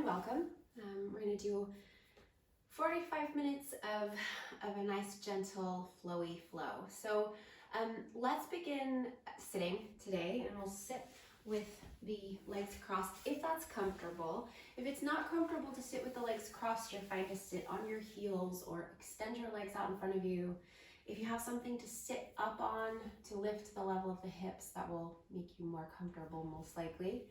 and welcome. We're going to do 45 minutes of a nice, gentle, flowy flow. So let's begin sitting today, and we'll sit with the legs crossed if that's comfortable. If it's not comfortable to sit with the legs crossed, you're fine to sit on your heels or extend your legs out in front of you. If you have something to sit up on to lift the level of the hips, that will make you more comfortable most likely.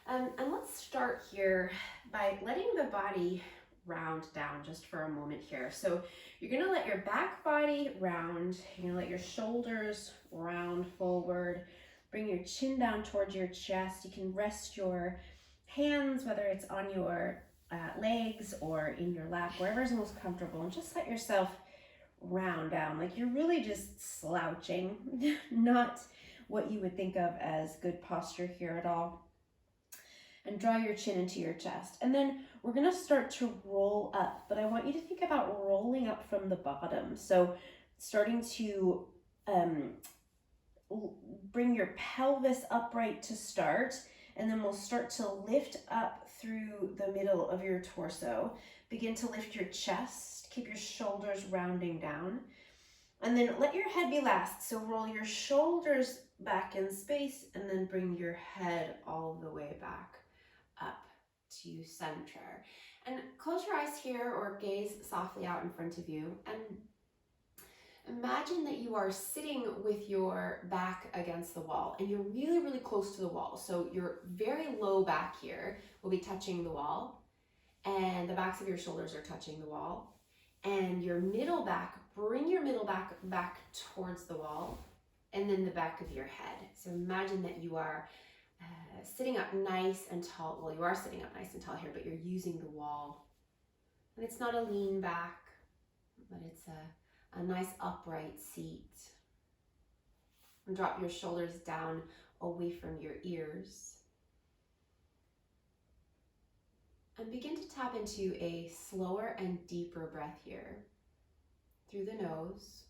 And let's start here by letting the body round down just for a moment here. So you're gonna let your back body round, you're gonna let your shoulders round forward, bring your chin down towards your chest. You can rest your hands, whether it's on your legs or in your lap, wherever's most comfortable, and just let yourself round down, like you're really just slouching, not what you would think of as good posture here at all. And draw your chin into your chest. And then we're gonna start to roll up, but I want you to think about rolling up from the bottom. So starting to bring your pelvis upright to start, and then we'll start to lift up through the middle of your torso. Begin to lift your chest, keep your shoulders rounding down, and then let your head be last. So roll your shoulders back in space, and then bring your head all the way back up to center. And close your eyes here or gaze softly out in front of you, and imagine that you are sitting with your back against the wall and you're really, really close to the wall. So your very low back here will be touching the wall, and the backs of your shoulders are touching the wall, and your middle back, bring your middle back towards the wall, and then the back of your head. So imagine that you are sitting up nice and tall. Well, you are sitting up nice and tall here, but you're using the wall. And it's not a lean back, but it's a nice upright seat. And drop your shoulders down away from your ears. And begin to tap into a slower and deeper breath here through the nose.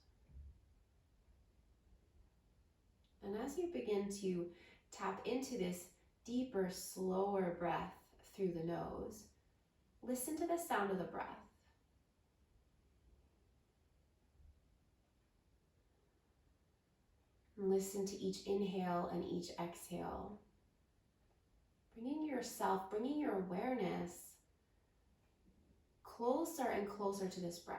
And as you begin to tap into this deeper, slower breath through the nose, listen to the sound of the breath. And listen to each inhale and each exhale. Bringing your awareness closer and closer to this breath.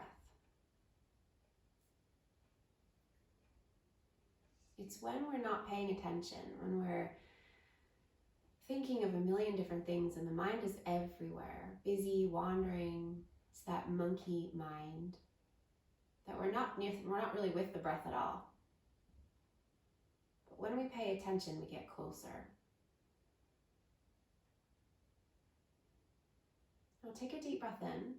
It's when we're not paying attention, when we're thinking of a million different things and the mind is everywhere, busy, wandering. It's that monkey mind that we're not really with the breath at all. But when we pay attention, we get closer. Now take a deep breath in.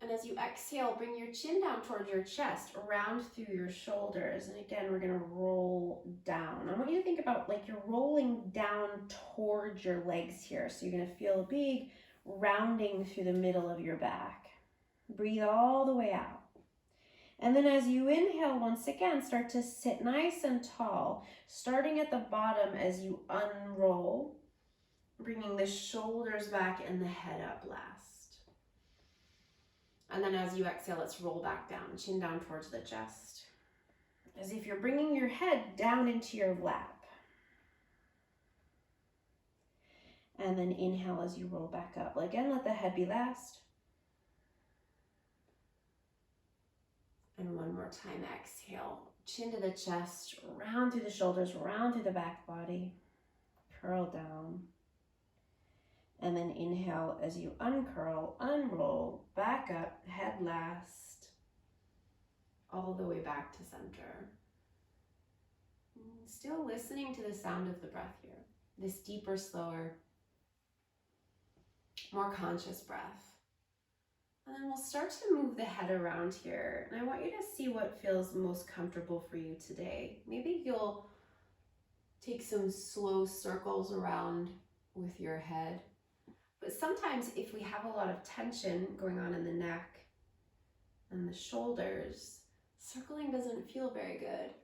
And as you exhale, bring your chin down towards your chest, round through your shoulders. And again, we're gonna roll down. I want you to think about like you're rolling down towards your legs here. So you're gonna feel a big rounding through the middle of your back. Breathe all the way out. And then as you inhale, once again, start to sit nice and tall, starting at the bottom as you unroll, bringing the shoulders back and the head up last. And then as you exhale, let's roll back down, chin down towards the chest, as if you're bringing your head down into your lap. And then inhale as you roll back up. Again, let the head be last. And one more time, exhale, chin to the chest, round through the shoulders, round through the back body, curl down. And then inhale as you uncurl, unroll, back up, head last, all the way back to center. Still listening to the sound of the breath here, this deeper, slower, more conscious breath. And then we'll start to move the head around here. And I want you to see what feels most comfortable for you today. Maybe you'll take some slow circles around with your head. But sometimes if we have a lot of tension going on in the neck and the shoulders, circling doesn't feel very good.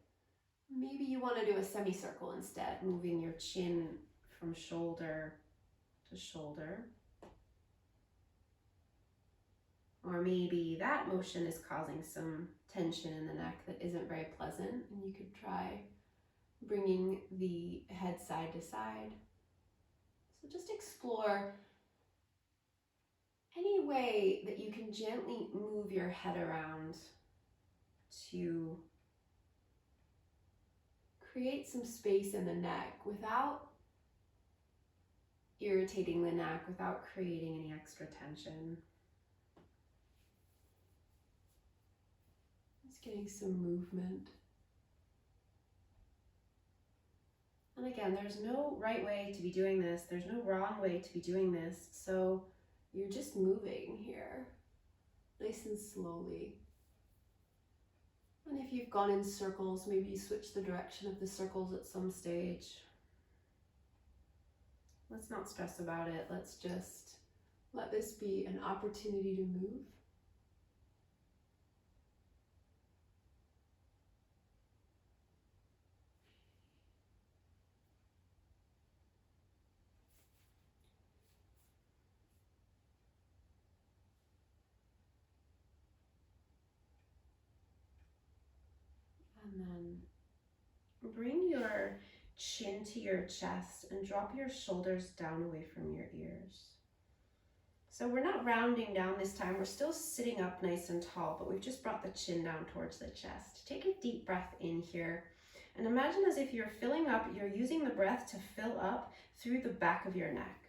Maybe you want to do a semicircle instead, moving your chin from shoulder to shoulder. Or maybe that motion is causing some tension in the neck that isn't very pleasant, and you could try bringing the head side to side. So just explore any way that you can gently move your head around to create some space in the neck without irritating the neck, without creating any extra tension. Just getting some movement. And again, there's no right way to be doing this. There's no wrong way to be doing this. So you're just moving here, nice and slowly. And if you've gone in circles, maybe you switch the direction of the circles at some stage. Let's not stress about it. Let's just let this be an opportunity to move. And then bring your chin to your chest and drop your shoulders down away from your ears. So we're not rounding down this time. We're still sitting up nice and tall, but we've just brought the chin down towards the chest. Take a deep breath in here. And imagine as if you're filling up, you're using the breath to fill up through the back of your neck.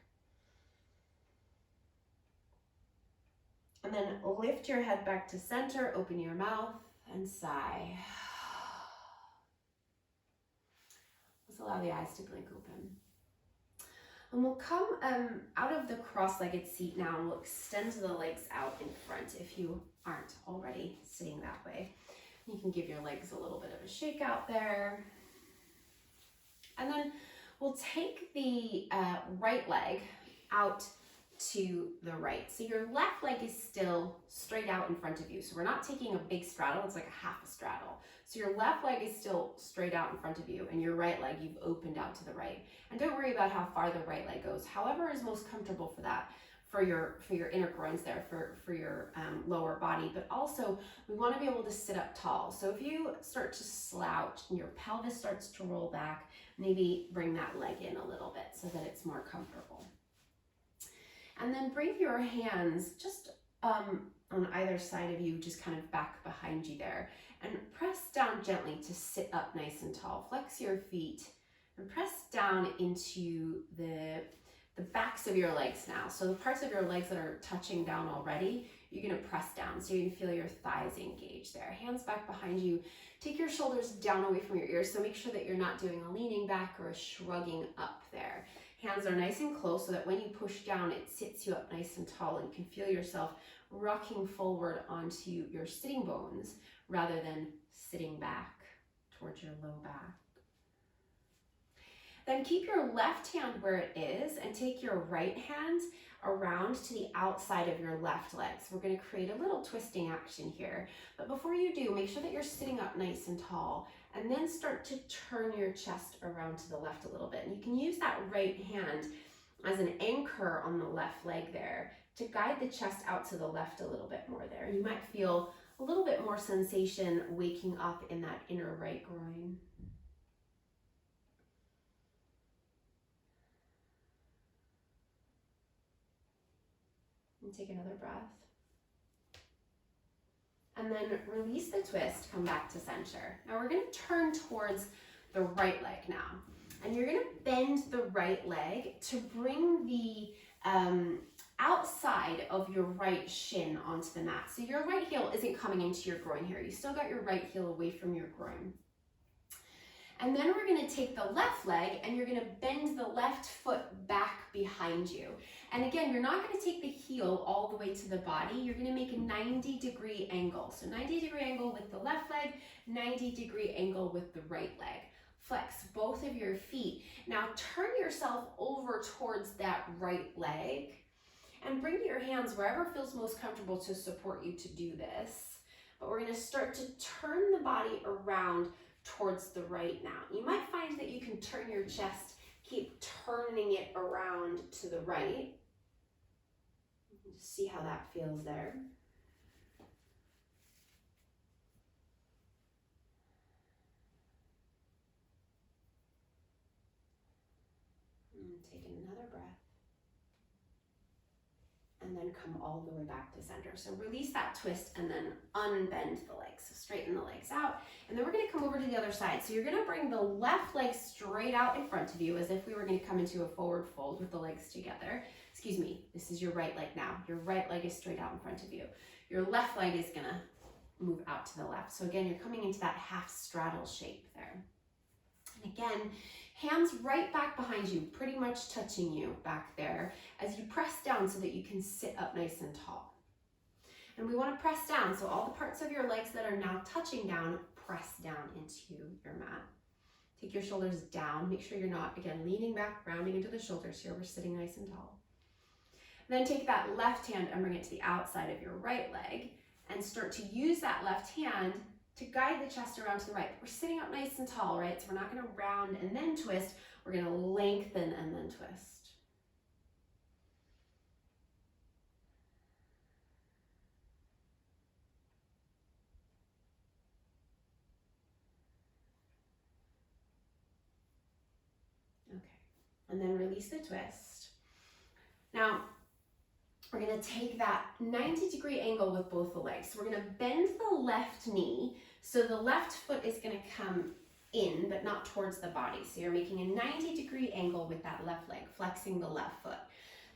And then lift your head back to center, open your mouth, and sigh. Let's allow the eyes to blink open. And we'll come out of the cross-legged seat now, and we'll extend the legs out in front if you aren't already sitting that way. You can give your legs a little bit of a shake out there. And then we'll take the right leg out to the right. So your left leg is still straight out in front of you. So we're not taking a big straddle, it's like a half a straddle. So your left leg is still straight out in front of you, and your right leg you've opened out to the right. And don't worry about how far the right leg goes. However is most comfortable for that, for your inner groins there, for your lower body. But also we want to be able to sit up tall. So if you start to slouch and your pelvis starts to roll back, maybe bring that leg in a little bit so that it's more comfortable. And then bring your hands just on either side of you, just kind of back behind you there. And press down gently to sit up nice and tall. Flex your feet and press down into the backs of your legs now. So the parts of your legs that are touching down already, you're gonna press down so you can feel your thighs engage there. Hands back behind you. Take your shoulders down away from your ears, so make sure that you're not doing a leaning back or a shrugging up there. Hands are nice and close so that when you push down, it sits you up nice and tall, and you can feel yourself rocking forward onto your sitting bones rather than sitting back towards your low back. Then keep your left hand where it is and take your right hand around to the outside of your left leg. So we're going to create a little twisting action here. But before you do, make sure that you're sitting up nice and tall, and then start to turn your chest around to the left a little bit. And you can use that right hand as an anchor on the left leg there to guide the chest out to the left a little bit more there. You might feel a little bit more sensation waking up in that inner right groin. And take another breath. And then release the twist, come back to center. Now we're going to turn towards the right leg now. And you're going to bend the right leg to bring the outside of your right shin onto the mat. So your right heel isn't coming into your groin here. You still got your right heel away from your groin. And then we're going to take the left leg and you're going to bend the left foot back behind you. And again, you're not going to take the heel all the way to the body. You're going to make a 90-degree angle. So 90-degree angle with the left leg, 90-degree angle with the right leg. Flex both of your feet. Now turn yourself over towards that right leg and bring your hands wherever feels most comfortable to support you to do this. But we're going to start to turn the body around towards the right now. You might find that you can turn your chest Keep turning it around to the right. Just see how that feels there. And take another breath. And then come all the way back to center. So release that twist and then unbend the legs. So straighten the legs out. And then we're gonna come over to the other side. So you're gonna bring the left leg straight out in front of you as if we were gonna come into a forward fold with the legs together. Excuse me, this is your right leg now. Your right leg is straight out in front of you. Your left leg is gonna move out to the left. So again, you're coming into that half straddle shape there. And again, hands right back behind you, pretty much touching you back there as you press down so that you can sit up nice and tall. And we want to press down, so all the parts of your legs that are now touching down, press down into your mat. Take your shoulders down, make sure you're not, again, leaning back, rounding into the shoulders here, we're sitting nice and tall. Then take that left hand and bring it to the outside of your right leg and start to use that left hand to guide the chest around to the right. We're sitting up nice and tall, right? So we're not gonna round and then twist, we're gonna lengthen and then twist. Okay, and then release the twist. Now, we're gonna take that 90-degree angle with both the legs. So we're gonna bend the left knee, so the left foot is gonna come in, but not towards the body. So you're making a 90-degree angle with that left leg, flexing the left foot.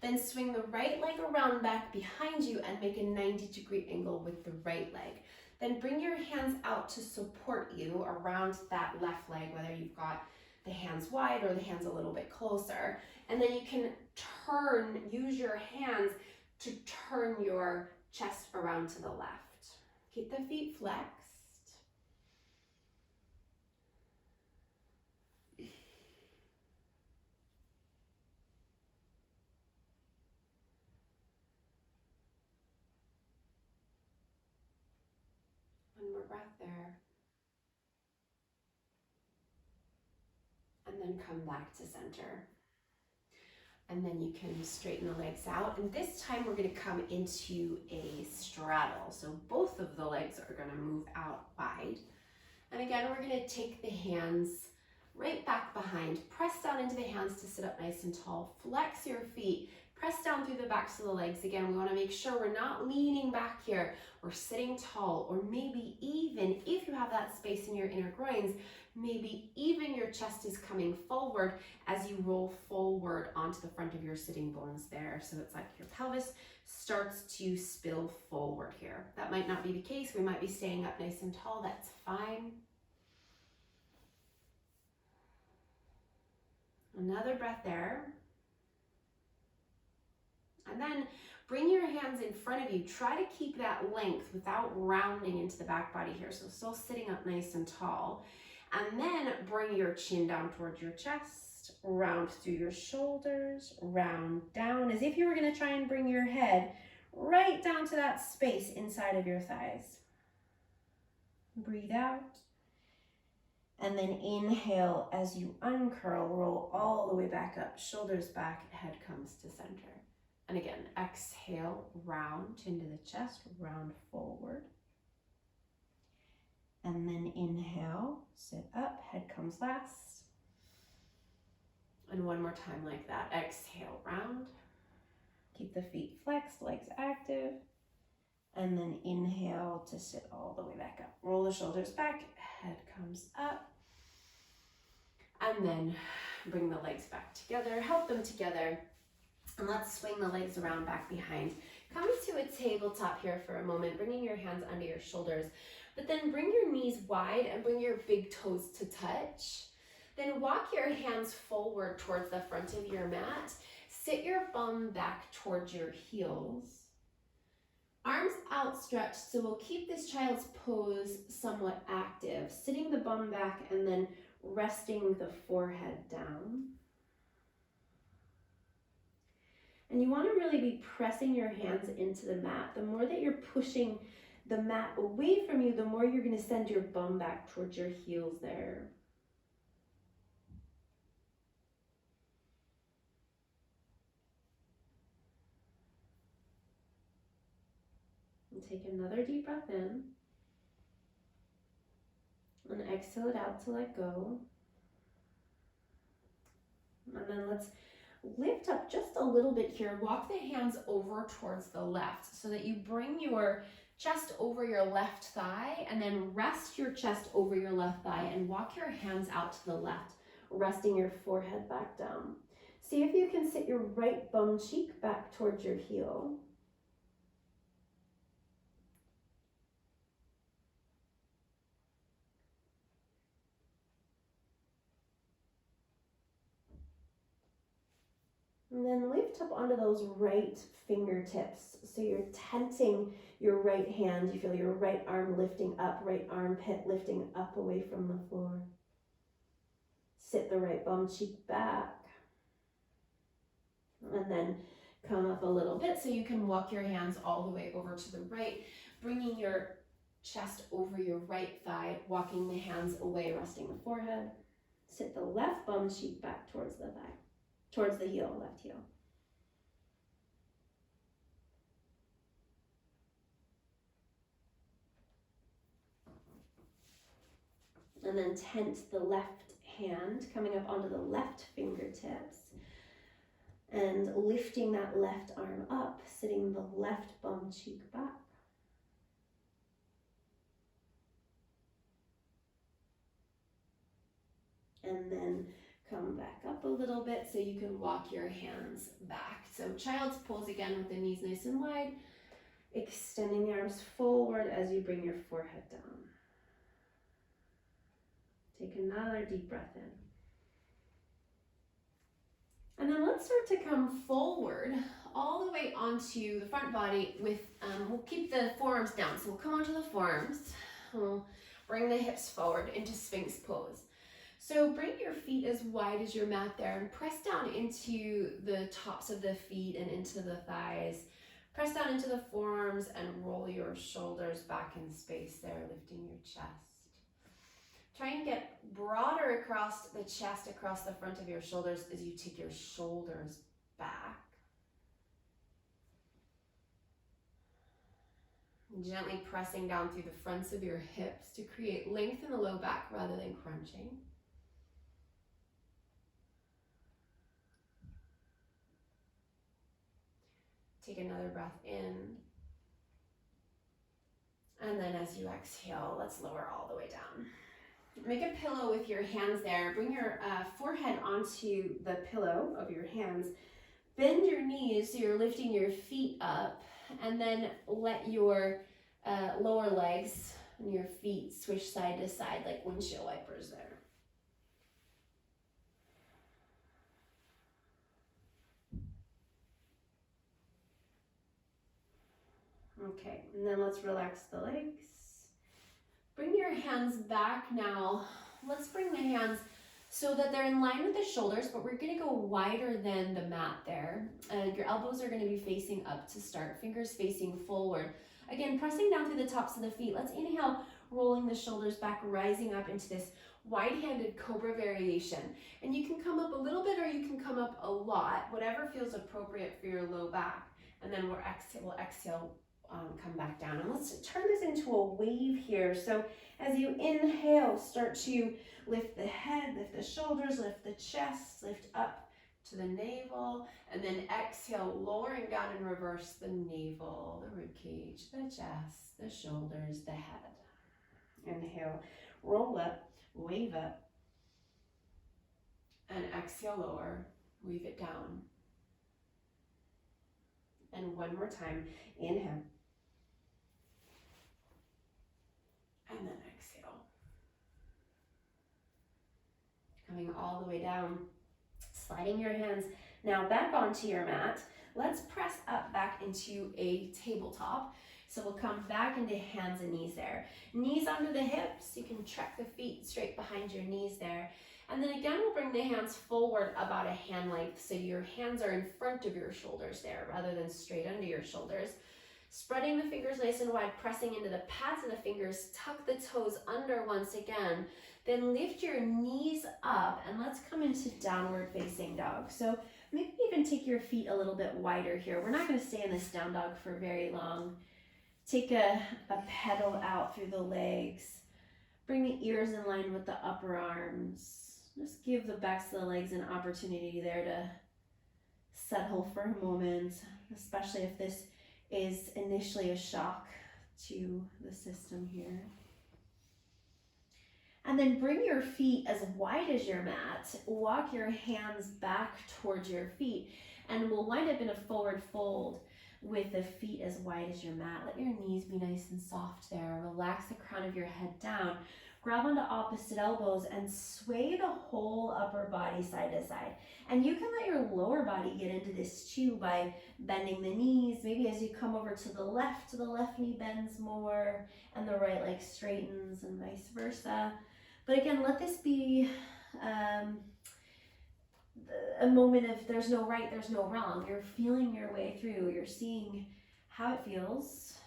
Then swing the right leg around back behind you and make a 90-degree angle with the right leg. Then bring your hands out to support you around that left leg, whether you've got the hands wide or the hands a little bit closer. And then you can use your hands to turn your chest around to the left. Keep the feet flexed. One more breath there. And then come back to center. And then you can straighten the legs out. And this time we're gonna come into a straddle. So both of the legs are gonna move out wide. And again, we're gonna take the hands right back behind, press down into the hands to sit up nice and tall, flex your feet, press down through the backs of the legs. Again, we wanna make sure we're not leaning back here, we're sitting tall, or maybe even if you have that space in your inner groins, maybe even your chest is coming forward as you roll forward onto the front of your sitting bones there. So it's like your pelvis starts to spill forward here. That might not be the case. We might be staying up nice and tall. That's fine. Another breath there. And then bring your hands in front of you. Try to keep that length without rounding into the back body here. So still sitting up nice and tall. And then bring your chin down towards your chest, round through your shoulders, round down, as if you were gonna try and bring your head right down to that space inside of your thighs. Breathe out. And then inhale as you uncurl, roll all the way back up, shoulders back, head comes to center. And again, exhale, round into the chest, round forward. And then inhale, sit up, head comes last. And one more time like that. Exhale, round. Keep the feet flexed, legs active. And then inhale to sit all the way back up. Roll the shoulders back, head comes up. And then bring the legs back together, help them together. And let's swing the legs around back behind. Come to a tabletop here for a moment, bringing your hands under your shoulders. But then bring your knees wide and bring your big toes to touch. Then walk your hands forward towards the front of your mat. Sit your bum back towards your heels. Arms outstretched, so we'll keep this child's pose somewhat active. Sitting the bum back and then resting the forehead down. And you want to really be pressing your hands into the mat. The more that you're pushing the mat away from you, the more you're going to send your bum back towards your heels there. Take another deep breath in. And exhale it out to let go. And then let's lift up just a little bit here. Walk the hands over towards the left so that you bring your chest over your left thigh and then rest your chest over your left thigh and walk your hands out to the left, resting your forehead back down. See if you can sit your right bum cheek back towards your heel. And then lift up onto those right fingertips. So you're tenting your right hand. You feel your right arm lifting up, right armpit lifting up away from the floor. Sit the right bum cheek back. And then come up a little bit so you can walk your hands all the way over to the right, bringing your chest over your right thigh, walking the hands away, resting the forehead. Sit the left bum cheek back towards the thigh. Towards the heel, left heel. And then tent the left hand coming up onto the left fingertips and lifting that left arm up, sitting the left bum cheek back. And then come back up a little bit so you can walk your hands back. So child's pose again with the knees nice and wide, extending the arms forward as you bring your forehead down. Take another deep breath in. And then let's start to come forward all the way onto the front body with, we'll keep the forearms down. So we'll come onto the forearms, we'll bring the hips forward into Sphinx pose. So bring your feet as wide as your mat there and press down into the tops of the feet and into the thighs. Press down into the forearms and roll your shoulders back in space there, lifting your chest. Try and get broader across the chest, across the front of your shoulders as you take your shoulders back. Gently pressing down through the fronts of your hips to create length in the low back rather than crunching. Take another breath in. And then as you exhale, let's lower all the way down. Make a pillow with your hands there. Bring your forehead onto the pillow of your hands. Bend your knees so you're lifting your feet up. And then let your lower legs and your feet swish side to side like windshield wipers there. Okay, and then let's relax the legs. Bring your hands back now. Let's bring the hands so that they're in line with the shoulders, but we're gonna go wider than the mat there. Your elbows are gonna be facing up to start, fingers facing forward. Again, pressing down through the tops of the feet. Let's inhale, rolling the shoulders back, rising up into this wide-handed cobra variation. And you can come up a little bit or you can come up a lot, whatever feels appropriate for your low back. And then we'll exhale, come back down. And let's turn this into a wave here. So as you inhale, start to lift the head, lift the shoulders, lift the chest, lift up to the navel, and then exhale, lowering down in reverse the navel, the rib cage, the chest, the shoulders, the head. Inhale, roll up, wave up, and exhale, lower, wave it down. And one more time, inhale, and then exhale. Coming all the way down, sliding your hands now back onto your mat. Let's press up back into a tabletop. So we'll come back into hands and knees there. Knees under the hips. You can track the feet straight behind your knees there. And then again, we'll bring the hands forward about a hand length. So your hands are in front of your shoulders there rather than straight under your shoulders. Spreading the fingers nice and wide, pressing into the pads of the fingers. Tuck the toes under once again. Then lift your knees up and let's come into downward facing dog. So maybe even take your feet a little bit wider here. We're not going to stay in this down dog for very long. Take a pedal out through the legs. Bring the ears in line with the upper arms. Just give the backs of the legs an opportunity there to settle for a moment, especially if this is initially a shock to the system here. And then bring your feet as wide as your mat. Walk your hands back towards your feet, and we'll wind up in a forward fold with the feet as wide as your mat. Let your knees be nice and soft there. Relax the crown of your head down. Grab onto opposite elbows and sway the whole upper body side to side. And you can let your lower body get into this too by bending the knees. Maybe as you come over to the left knee bends more and the right leg straightens, and vice versa. But again, let this be a moment of there's no right, there's no wrong. You're feeling your way through. You're seeing how it feels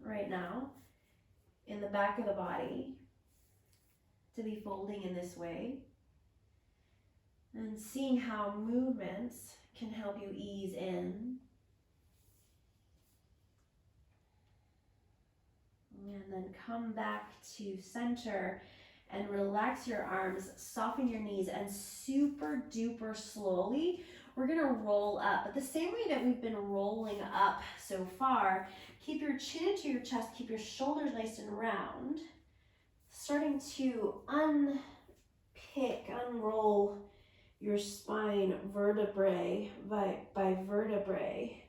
right now in the back of the body to be folding in this way, and seeing how movements can help you ease in. And then come back to center and relax your arms, soften your knees, and super duper slowly, we're gonna roll up. But the same way that we've been rolling up so far, keep your chin into your chest, keep your shoulders nice and round. Starting to unroll your spine vertebrae by vertebrae.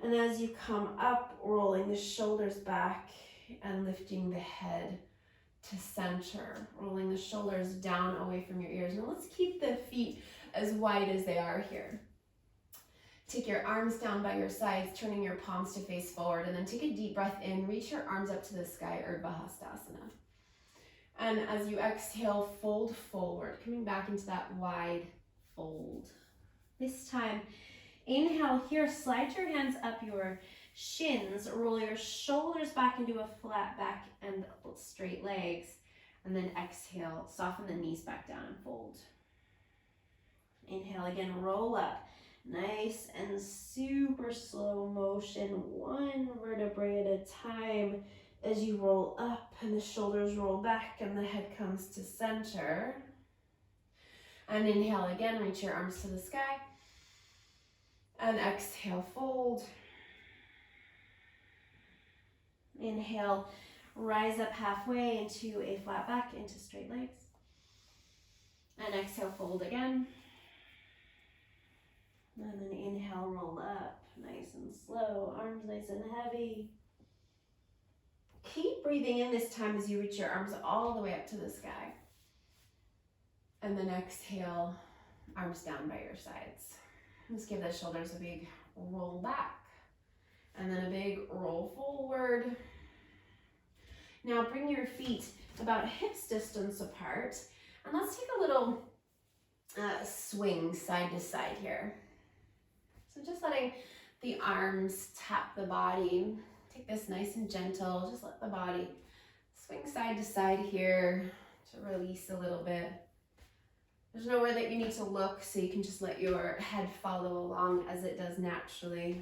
And as you come up, rolling the shoulders back and lifting the head to center, rolling the shoulders down away from your ears. Now let's keep the feet as wide as they are here. Take your arms down by your sides, turning your palms to face forward, and then take a deep breath in, reach your arms up to the sky, Urdhva Hastasana. And as you exhale, fold forward, coming back into that wide fold. This time, inhale here, slide your hands up your shins, roll your shoulders back into a flat back and straight legs, and then exhale, soften the knees back down and fold. Inhale again, roll up, nice and super slow motion, one vertebrae at a time as you roll up and the shoulders roll back and the head comes to center. And inhale again, reach your arms to the sky, and exhale, fold. Inhale, rise up halfway into a flat back, into straight legs. And exhale, fold again. And then inhale, roll up, nice and slow, arms nice and heavy. Keep breathing in this time as you reach your arms all the way up to the sky. And then exhale, arms down by your sides. Just give the shoulders a big roll back. And then a big roll forward. Now bring your feet about hips distance apart. And let's take a little swing side to side here. So just letting the arms tap the body. Take this nice and gentle. Just let the body swing side to side here to release a little bit. There's nowhere that you need to look, so you can just let your head follow along as it does naturally.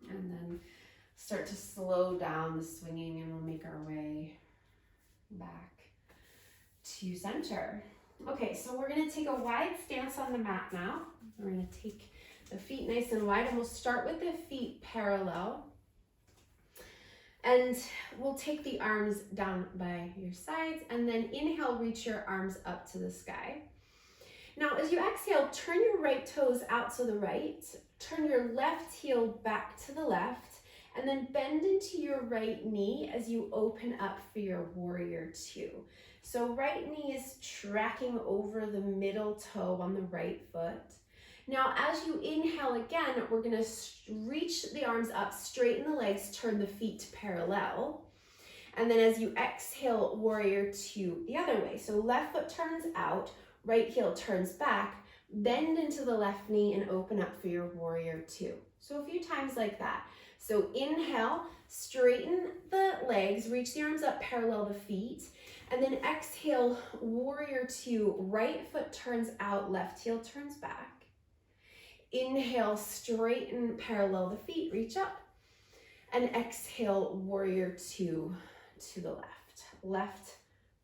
And then start to slow down the swinging, and we'll make our way back to center. Okay, so we're gonna take a wide stance on the mat now. We're gonna take the feet nice and wide, and we'll start with the feet parallel. And we'll take the arms down by your sides, and then inhale, reach your arms up to the sky. Now, as you exhale, turn your right toes out to the right, turn your left heel back to the left, and then bend into your right knee as you open up for your warrior two. So right knee is tracking over the middle toe on the right foot. Now, as you inhale again, we're gonna reach the arms up, straighten the legs, turn the feet parallel. And then as you exhale, warrior two the other way. So left foot turns out, right heel turns back, bend into the left knee and open up for your warrior two. So a few times like that. So inhale, straighten the legs, reach the arms up, parallel the feet. And then exhale, warrior two, right foot turns out, left heel turns back. Inhale, straighten, parallel the feet, reach up. And exhale, warrior two to the left. Left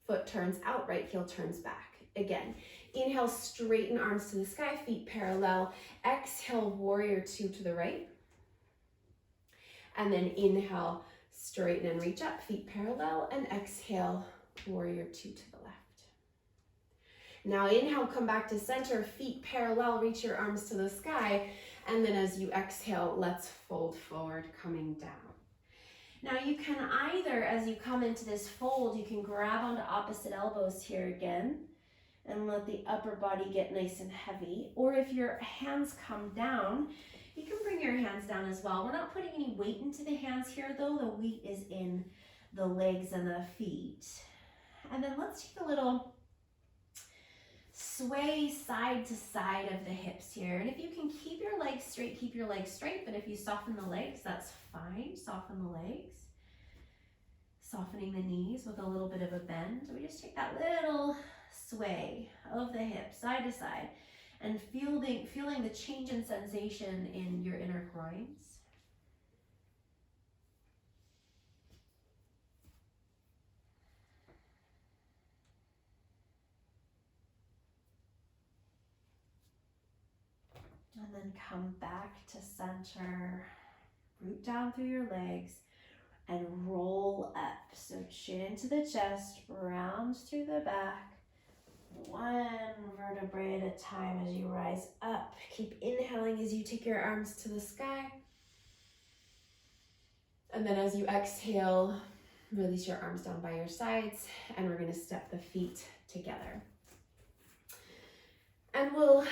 foot turns out, right heel turns back. Again, inhale, straighten arms to the sky, feet parallel. Exhale, warrior two to the right. And then inhale, straighten and reach up, feet parallel. And exhale, warrior two to the left. Now inhale, come back to center, feet parallel, reach your arms to the sky. And then as you exhale, let's fold forward, coming down. Now you can either, as you come into this fold, you can grab onto opposite elbows here again and let the upper body get nice and heavy. Or if your hands come down, you can bring your hands down as well. We're not putting any weight into the hands here though. The weight is in the legs and the feet. And then let's take a little sway side to side of the hips here. And if you can keep your legs straight, keep your legs straight. But if you soften the legs, that's fine. Soften the legs. Softening the knees with a little bit of a bend. We just take that little sway of the hips side to side and feeling the change in sensation in your inner groins. And then come back to center, root down through your legs and roll up. So chin into the chest, round through the back, one vertebrae at a time as you rise up. Keep inhaling as you take your arms to the sky. And then as you exhale, release your arms down by your sides, and we're gonna step the feet together. And we'll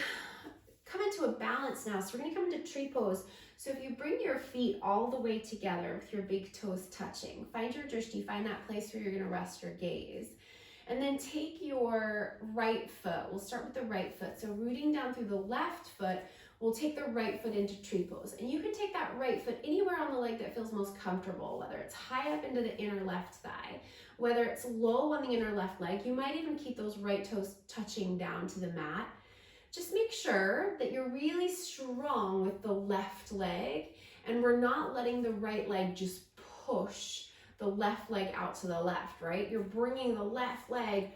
come into a balance now. So we're gonna come into tree pose. So if you bring your feet all the way together with your big toes touching, find your drishti, find that place where you're gonna rest your gaze. And then take your right foot. We'll start with the right foot. So rooting down through the left foot, we'll take the right foot into tree pose. And you can take that right foot anywhere on the leg that feels most comfortable, whether it's high up into the inner left thigh, whether it's low on the inner left leg. You might even keep those right toes touching down to the mat. Just make sure that you're really strong with the left leg and we're not letting the right leg just push the left leg out to the left, right? You're bringing the left leg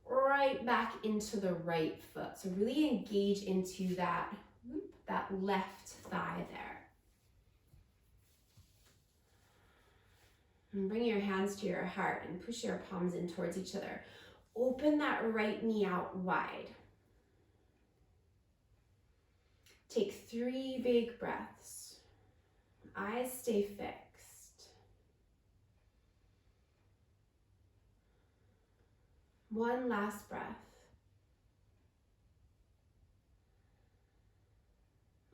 right back into the right foot. So really engage into that left thigh there. And bring your hands to your heart and push your palms in towards each other. Open that right knee out wide. Take 3 big breaths. Eyes stay fixed. One last breath.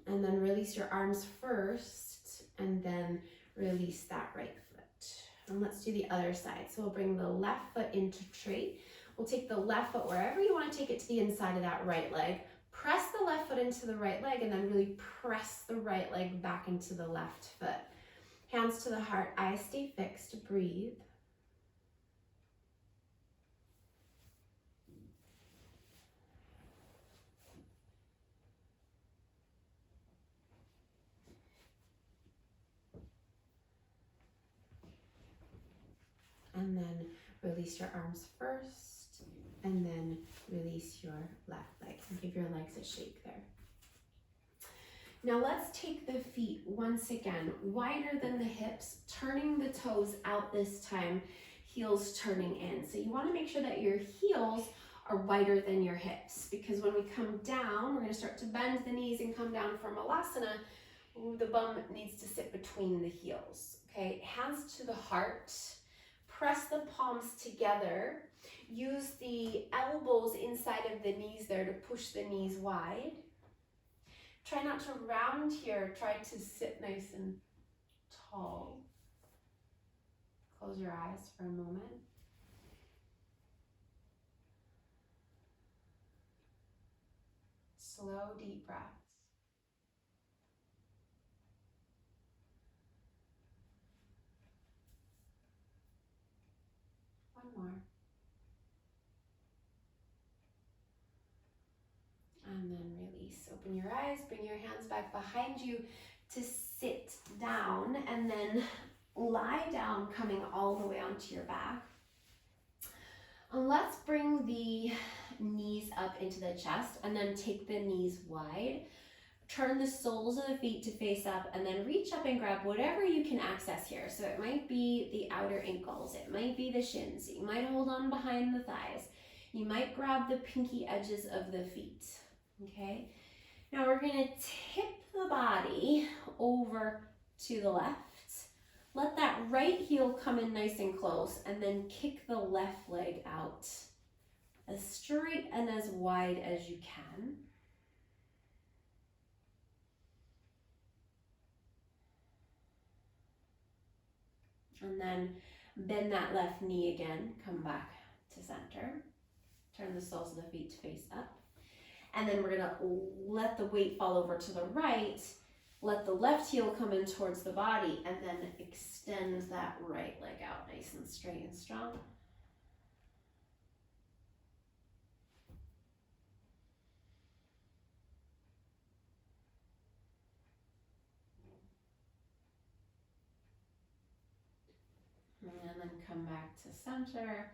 And then release your arms first, and then release that right foot. And let's do the other side. So we'll bring the left foot into tree. We'll take the left foot wherever you want to take it to the inside of that right leg. Press the left foot into the right leg and then really press the right leg back into the left foot. Hands to the heart, eyes stay fixed, breathe. And then release your arms first, and then release your left leg. And give your legs a shake there. Now let's take the feet once again, wider than the hips, turning the toes out this time, heels turning in. So you want to make sure that your heels are wider than your hips, because when we come down, we're going to start to bend the knees and come down for Malasana. The bum needs to sit between the heels. Okay, hands to the heart. Press the palms together. Use the elbows inside of the knees there to push the knees wide. Try not to round here. Try to sit nice and tall. Close your eyes for a moment. Slow, deep breaths. One more. And then release. So Open your eyes, bring your hands back behind you to sit down, and then lie down, coming all the way onto your back. And let's bring the knees up into the chest, and then take the knees wide. Turn the soles of the feet to face up, and then reach up and grab whatever you can access here. So it might be the outer ankles, it might be the shins, you might hold on behind the thighs, you might grab the pinky edges of the feet, okay? Now we're gonna tip the body over to the left. Let that right heel come in nice and close, and then kick the left leg out as straight and as wide as you can. And then bend that left knee again, come back to center. Turn the soles of the feet to face up. And then we're gonna let the weight fall over to the right. Let the left heel come in towards the body, and then extend that right leg out nice and straight and strong. And then come back to center,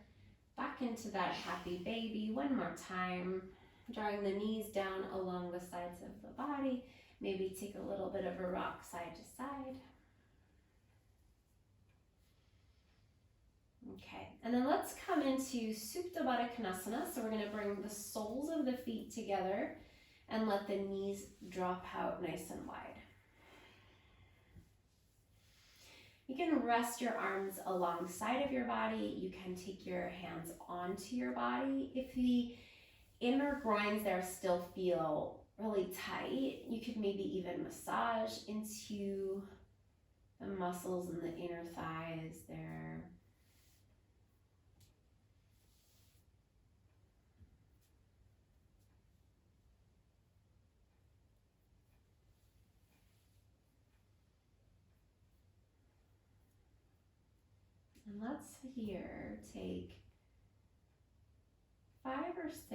back into that happy baby one more time, drawing the knees down along the sides of the body. Maybe take a little bit of a rock side to side. Okay, and then let's come into Supta Baddha Konasana. So we're gonna bring the soles of the feet together and let the knees drop out nice and wide. You can rest your arms alongside of your body. You can take your hands onto your body. If the inner groins there still feel really tight, you could maybe even massage into the muscles in the inner thighs there. And let's here take 5 or 6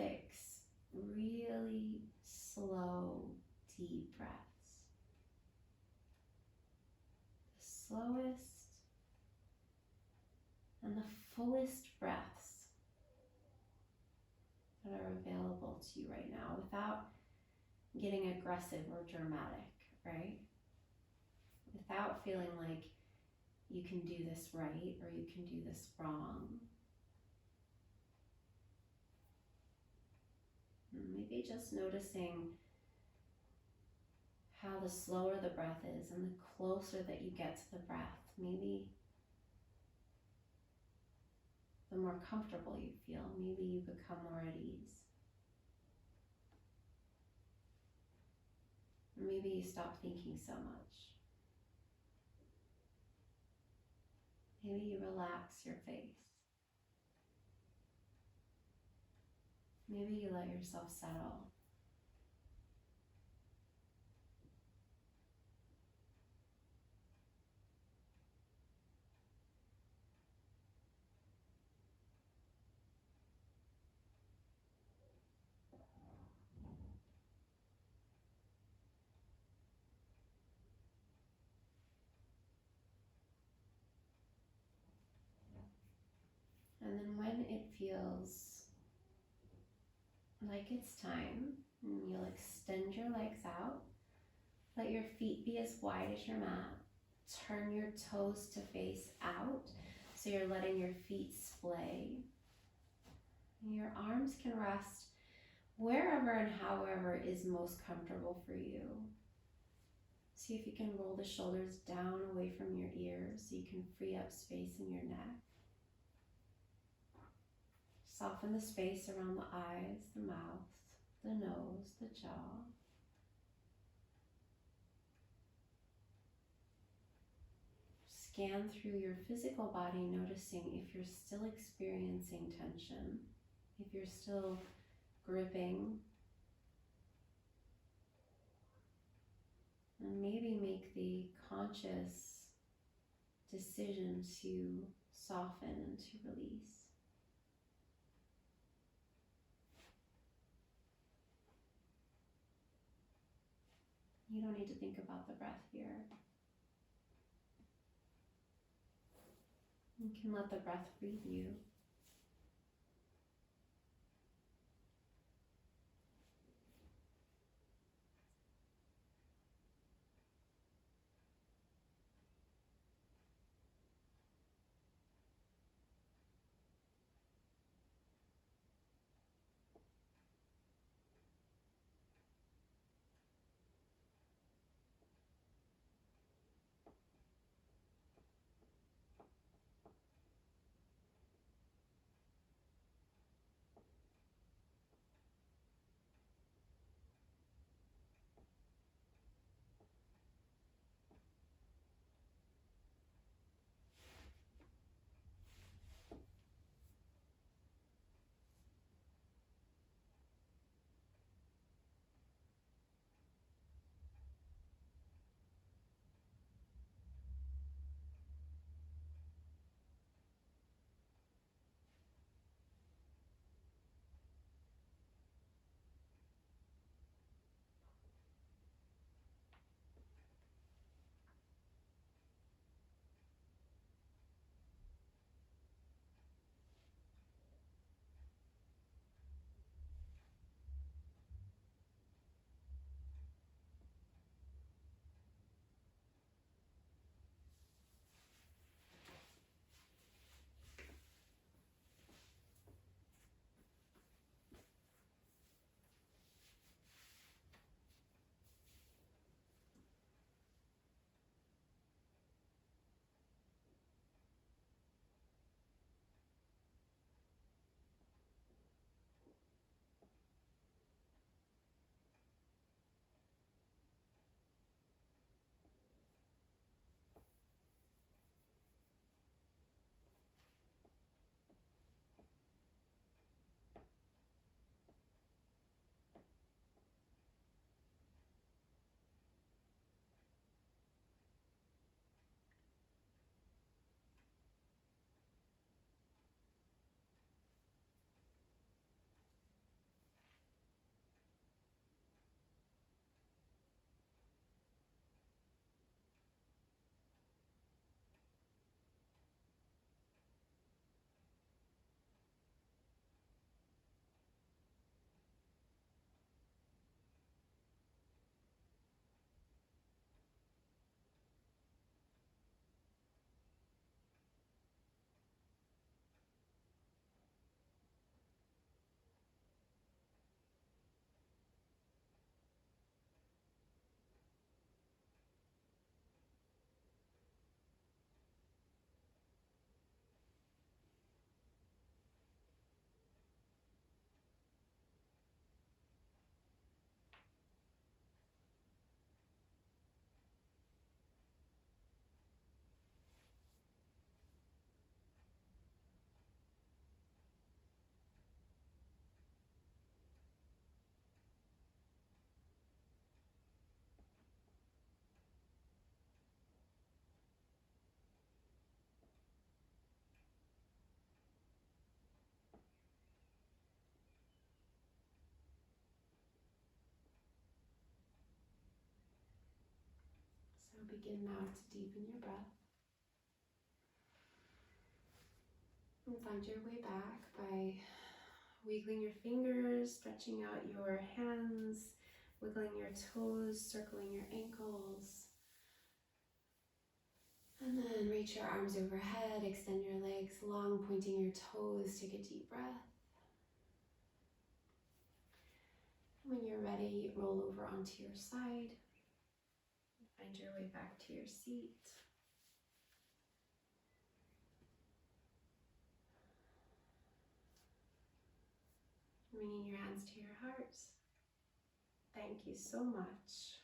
really slow, deep breaths. The slowest and the fullest breaths that are available to you right now, without getting aggressive or dramatic, right? Without feeling like you can do this right or you can do this wrong. Maybe just noticing how the slower the breath is and the closer that you get to the breath, maybe the more comfortable you feel, maybe you become more at ease. Or maybe you stop thinking so much. Maybe you relax your face. Maybe you let yourself settle. And then when it feels like it's time, you'll extend your legs out. Let your feet be as wide as your mat. Turn your toes to face out, so you're letting your feet splay. Your arms can rest wherever and however is most comfortable for you. See if you can roll the shoulders down away from your ears so you can free up space in your neck. Soften the space around the eyes, the mouth, the nose, the jaw. Scan through your physical body, noticing if you're still experiencing tension, if you're still gripping. And maybe make the conscious decision to soften and to release. You don't need to think about the breath here. You can let the breath breathe you. So begin now to deepen your breath. And find your way back by wiggling your fingers, stretching out your hands, wiggling your toes, circling your ankles. And then reach your arms overhead, extend your legs long, pointing your toes. Take a deep breath. When you're ready, roll over onto your side. Find your way back to your seat. Bringing your hands to your heart. Thank you so much